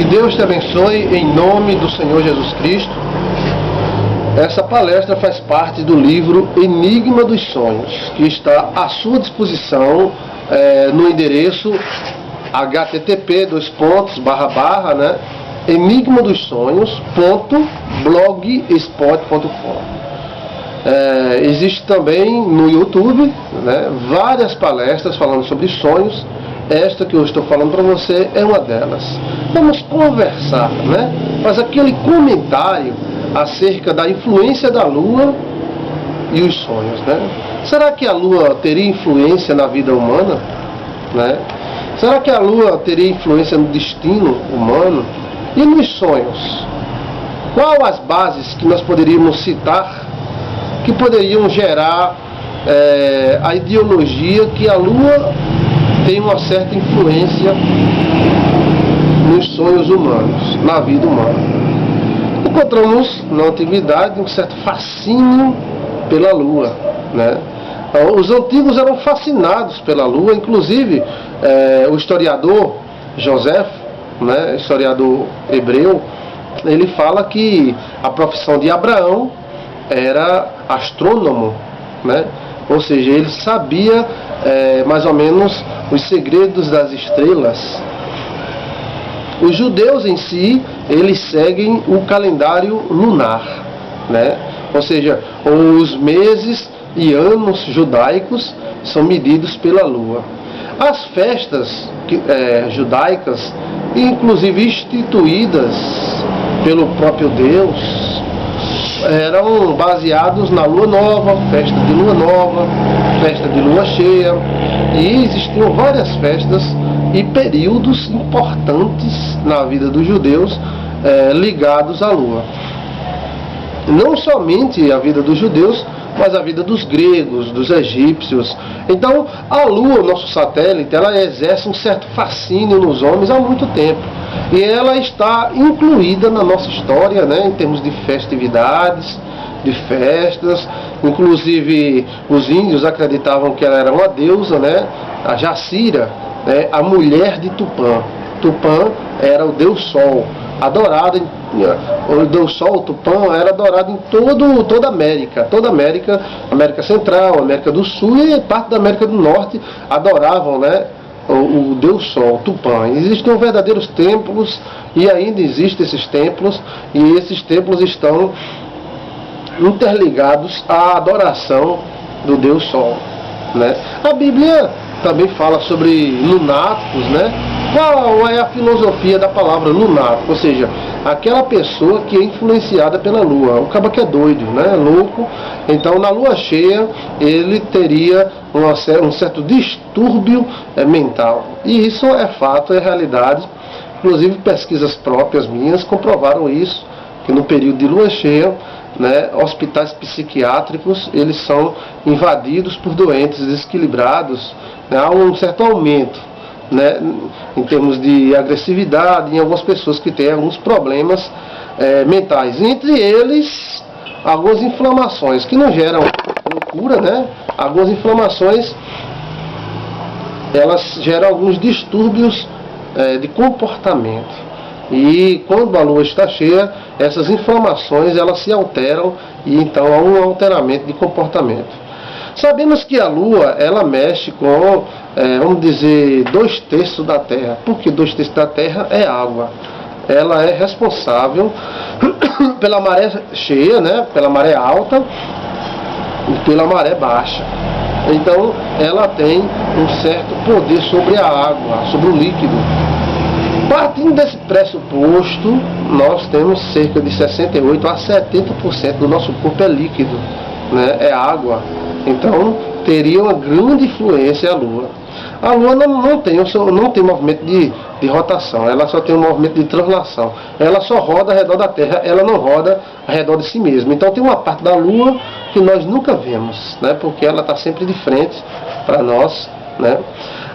Que Deus te abençoe em nome do Senhor Jesus Cristo. Essa palestra faz parte do livro Enigma dos Sonhos, que está à sua disposição no endereço http:// né, enigmadosonhos.blogspot.com. Existe também no YouTube, né, várias palestras falando sobre sonhos. Esta que eu estou falando para você é uma delas. Vamos conversar, né? Faz aquele comentário acerca da influência da Lua e os sonhos, né? Será que a Lua teria influência na vida humana, né? Será que a Lua teria influência no destino humano? E nos sonhos? Qual as bases que nós poderíamos citar que poderiam gerar a ideologia que a Lua tem uma certa influência nos sonhos humanos, na vida humana? Encontramos na antiguidade um certo fascínio pela Lua, né? Os antigos eram fascinados pela Lua, inclusive o historiador José, né, historiador hebreu, ele fala que a profissão de Abraão era astrônomo, né? Ou seja, ele sabia mais ou menos os segredos das estrelas. Os judeus em si, eles seguem o calendário lunar, né? Ou seja, os meses e anos judaicos são medidos pela lua. As festas judaicas, inclusive instituídas pelo próprio Deus, eram baseados na lua nova, festa de lua nova, festa de lua cheia, e existiam várias festas e períodos importantes na vida dos judeus ligados à lua. Não somente a vida dos judeus, mas a vida dos gregos, dos egípcios. Então, a Lua, o nosso satélite, ela exerce um certo fascínio nos homens há muito tempo. E ela está incluída na nossa história, né, em termos de festividades, de festas. Inclusive, os índios acreditavam que ela era uma deusa, né, a Jacira, né, a mulher de Tupã. Tupã era o Deus Sol, adorado o Deus Sol, o Tupã, era adorado em toda a América, América Central, América do Sul e parte da América do Norte adoravam, né, o Deus Sol, Tupã. Existiam verdadeiros templos e ainda existem esses templos, e esses templos estão interligados à adoração do Deus Sol, né? A Bíblia também fala sobre lunáticos, né? Qual é a filosofia da palavra lunático? Ou seja, aquela pessoa que é influenciada pela lua, o cara que é doido, né? Louco. Então, na lua cheia, ele teria um certo distúrbio mental. E isso é fato, é realidade. Inclusive, pesquisas próprias minhas comprovaram isso, que no período de lua cheia, né, hospitais psiquiátricos, eles são invadidos por doentes desequilibrados, né? Há um certo aumento, né, em termos de agressividade em algumas pessoas que têm alguns problemas mentais. Entre eles, algumas inflamações que não geram loucura, né? Algumas inflamações, elas geram alguns distúrbios de comportamento. E quando a lua está cheia, essas inflamações elas se alteram e então há um alteramento de comportamento. Sabemos que a Lua, ela mexe com, vamos dizer, 2/3 da Terra. Porque 2/3 da Terra é água. Ela é responsável pela maré cheia, né, pela maré alta e pela maré baixa. Então, ela tem um certo poder sobre a água, sobre o líquido. Partindo desse pressuposto, nós temos cerca de 68 a 70% do nosso corpo é líquido, né, é água. Então, teria uma grande influência a Lua. A Lua não tem movimento de rotação, ela só tem um movimento de translação. Ela só roda ao redor da Terra, ela não roda ao redor de si mesma. Então, tem uma parte da Lua que nós nunca vemos, né, porque ela está sempre de frente para nós, né.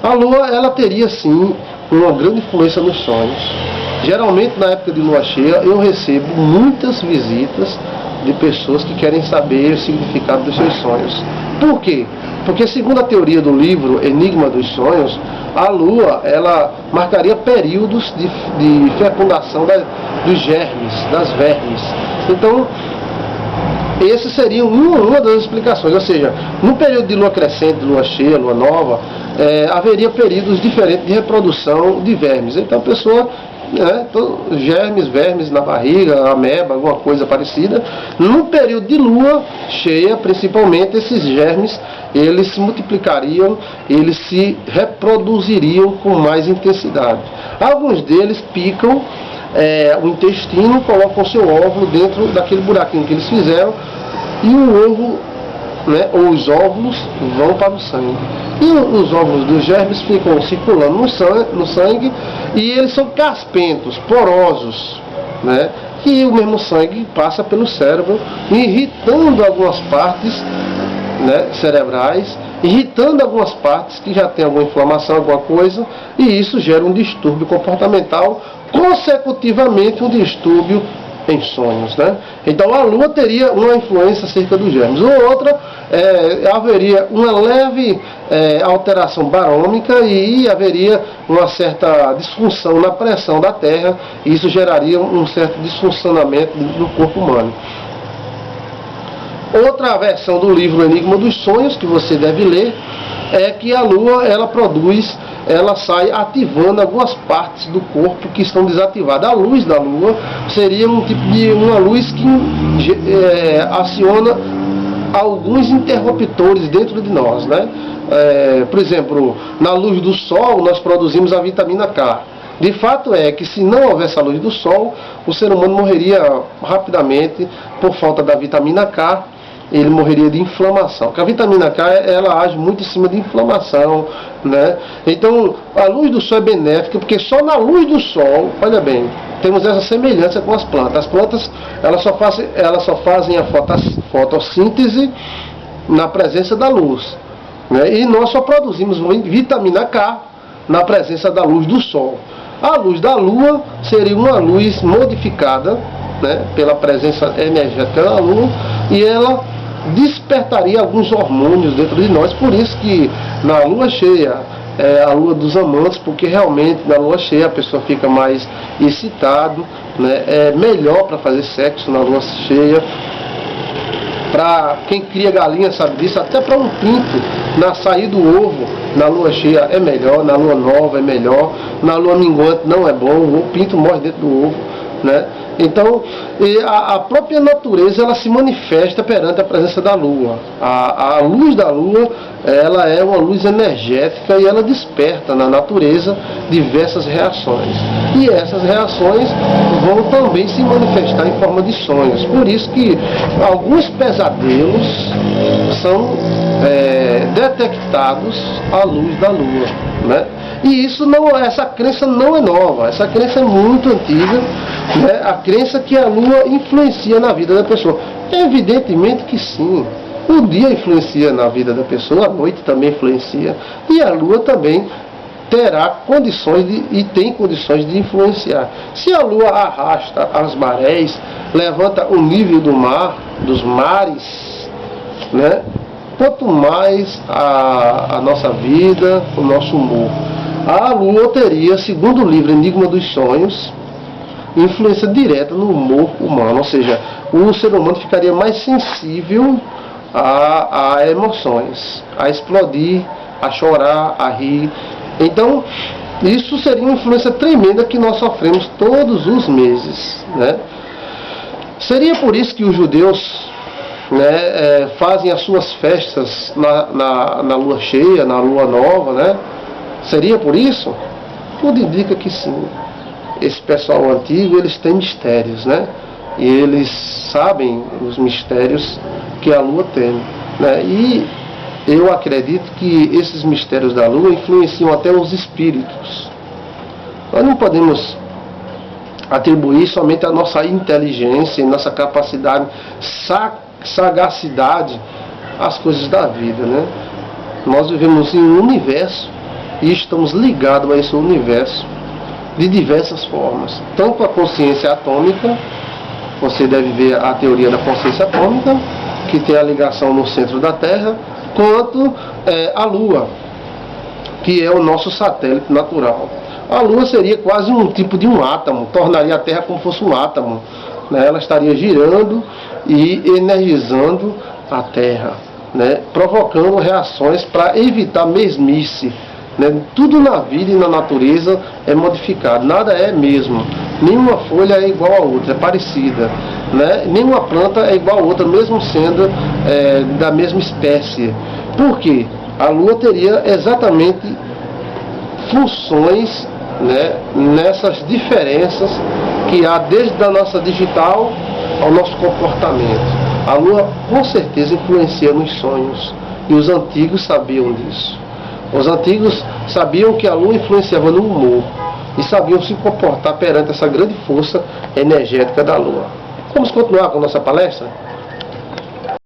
A Lua, ela teria sim uma grande influência nos sonhos. Geralmente, na época de lua cheia, eu recebo muitas visitas de pessoas que querem saber o significado dos seus sonhos. Por quê? Porque segundo a teoria do livro Enigma dos Sonhos, a Lua, ela marcaria períodos de fecundação dos germes, das vermes. Então, esse seria uma das explicações, ou seja, no período de lua crescente, lua cheia, lua nova, haveria períodos diferentes de reprodução de vermes. Então a pessoa, então, germes, vermes na barriga, ameba, alguma coisa parecida. No período de lua cheia, principalmente, esses germes, eles se multiplicariam, eles se reproduziriam com mais intensidade. Alguns deles picam o intestino, colocam o seu óvulo dentro daquele buraquinho que eles fizeram, e o ovo, ou os óvulos, vão para o sangue. E os óvulos dos germes ficam circulando no sangue, e eles são caspentos, porosos, e o mesmo sangue passa pelo cérebro, irritando algumas partes cerebrais, irritando algumas partes que já tem alguma inflamação, alguma coisa, e isso gera um distúrbio comportamental, consecutivamente um distúrbio em sonhos. Então a Lua teria uma influência acerca dos germes. Outra, haveria uma leve alteração barômica e haveria uma certa disfunção na pressão da Terra, e isso geraria um certo disfuncionamento do corpo humano. Outra versão do livro Enigma dos Sonhos, que você deve ler, é que a Lua, ela sai ativando algumas partes do corpo que estão desativadas. A luz da Lua seria um tipo de uma luz que aciona alguns interruptores dentro de nós. Por exemplo, na luz do Sol nós produzimos a vitamina K. De fato é que se não houvesse a luz do Sol, o ser humano morreria rapidamente por falta da vitamina K. Ele morreria de inflamação, porque a vitamina K, ela age muito em cima de inflamação, Então, a luz do Sol é benéfica, porque só na luz do Sol, olha bem, temos essa semelhança com as plantas. As plantas, elas só fazem a fotossíntese na presença da luz, E nós só produzimos vitamina K na presença da luz do Sol. A luz da Lua seria uma luz modificada, pela presença energética da Lua, e ela despertaria alguns hormônios dentro de nós. Por isso que na lua cheia é a lua dos amantes, porque realmente na lua cheia a pessoa fica mais excitado, é melhor para fazer sexo na lua cheia. Para quem cria galinha sabe disso, até para um pinto sair do ovo na lua cheia é melhor, na lua nova é melhor, na lua minguante não é bom, o pinto morre dentro do ovo. Então, a própria natureza, ela se manifesta perante a presença da Lua. A luz da Lua, ela é uma luz energética e ela desperta na natureza diversas reações. E essas reações vão também se manifestar em forma de sonhos. Por isso que alguns pesadelos são detectados à luz da Lua. E essa crença não é nova, essa crença é muito antiga, a crença que a Lua influencia na vida da pessoa. Evidentemente que sim, o dia influencia na vida da pessoa, a noite também influencia, e a Lua também terá condições e tem condições de influenciar. Se a Lua arrasta as marés, levanta o nível do mar, dos mares, quanto mais a nossa vida, o nosso humor. A Lua teria, segundo o livro Enigma dos Sonhos, influência direta no humor humano, ou seja, o ser humano ficaria mais sensível a emoções, a explodir, a chorar, a rir. Então, isso seria uma influência tremenda que nós sofremos todos os meses. Seria por isso que os judeus fazem as suas festas na lua cheia, na lua nova, Seria por isso? Tudo indica que sim. Esse pessoal antigo, eles têm mistérios, E eles sabem os mistérios que a Lua tem, E eu acredito que esses mistérios da Lua influenciam até os espíritos. Nós não podemos atribuir somente a nossa inteligência e nossa capacidade, sagacidade às coisas da vida, Nós vivemos em um universo e estamos ligados a esse universo de diversas formas. Tanto a consciência atômica, você deve ver a teoria da consciência atômica, que tem a ligação no centro da Terra, quanto a Lua, que é o nosso satélite natural. A Lua seria quase um tipo de um átomo, tornaria a Terra como fosse um átomo, né? Ela estaria girando e energizando a Terra, né? Provocando reações para evitar mesmice, né? Tudo na vida e na natureza é modificado, nada é mesmo. Nenhuma folha é igual a outra, é parecida, né? Nenhuma planta é igual a outra, mesmo sendo da mesma espécie. Por quê? A Lua teria exatamente funções, né, nessas diferenças que há desde a nossa digital ao nosso comportamento. A Lua com certeza influencia nos sonhos, e os antigos sabiam disso. Os antigos sabiam que a Lua influenciava no humor e sabiam se comportar perante essa grande força energética da Lua. Vamos continuar com a nossa palestra?